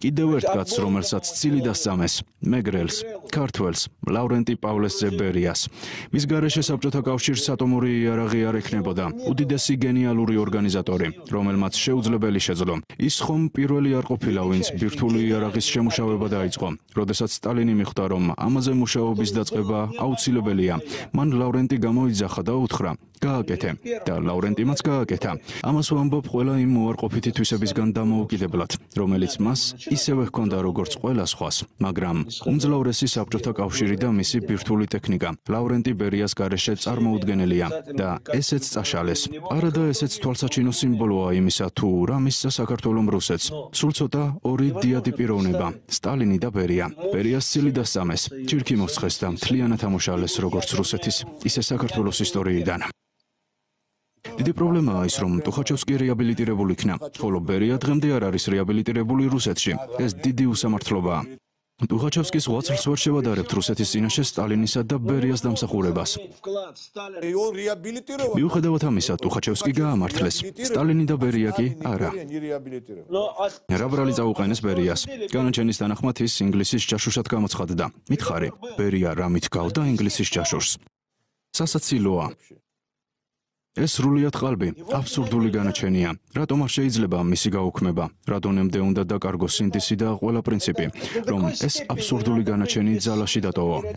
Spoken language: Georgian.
კიდევ ერთ კაცს, რომელსაც ცილი დასწამეს, მეგრელს, ქართველს, ლავრენტი პავლესძე ბერიას. მის გარეშე საბჭოთა კავშირს ატომური იარაღი არ ექნებოდა. უდიდესი გენიალური ორგანიზატორი, რომელმაც შეუძლებელი შეძლო. ის ხომ პირველი არ ყოფილა, ვინც ბირთვული იარაღის შემუშავება დაიწყო. როდესაც სტალინი მიხვდა, რომ ამაზე მუშაობის დაწყება აუცილებელია, მან ლავრენტი გამოიძახა და უთხრა: გააკეთე და ლავრენტიმაც გააკეთა. ამას ვამბობ ყველა იმ უარყოფითი თვისებისგან დამოუკიდებლად, რომელიც მას ისევე ჰქონდა როგორც ყველა სხვას, მაგრამ უმძლავრესი საბჭოთა კავშირი და მისი ბირთვული ტექნიკა ლავრენტი ბერიას გარეშე წარმოუდგენელია და ესეც წაშალეს. არადა ესეც თვალსაჩინო სიმბოლოა იმისა, თუ რა მისცა საქართველომ რუსეთს. სულ ცოტა ორი დიადი პიროვნება, სტალინი და ბერია. ბერიას ცილი დასწამეს, ჯირკი მოსცხეს და მთლიანად ამოშალეს როგორც რუსეთის, ისე საქართველოს ისტორიიდან. დიდი პრობლემაა ის, რომ ტუხაჩევსკი რეაბილიტირებული იქნა, ხოლო ბერია დღემდე არ არის რეაბილიტირებული რუსეთში. ეს დიდი უსამართლობაა. ტუხაჩევსკის ღვაწლს ვერ შევადარებთ რუსეთის წინაშე სტალინისა და ბერიას დამსახურებას. მიუხედავად ამისა, ტუხაჩევსკი გაამართლეს, სტალინი და ბერია კი არა. რა ბრალი წაუყენეს ბერიას? განაჩენის თანახმად ის ინგლისის ჯაშუშად გამოცხადდა. მითხარი, ბერია რამით გავდა ინგლისის ჯაშუშს? სასაცილოა. ეს სრულიად ყალბი, აბსურდული განაჩენია. რატომ არ შეიძლება მისი გაუქმება? რატომემდე უნდა დაკარგოს სინდისი და ყველა პრინციპი, რომ ეს აბსურდული განაჩენი ძალაში დატოვო?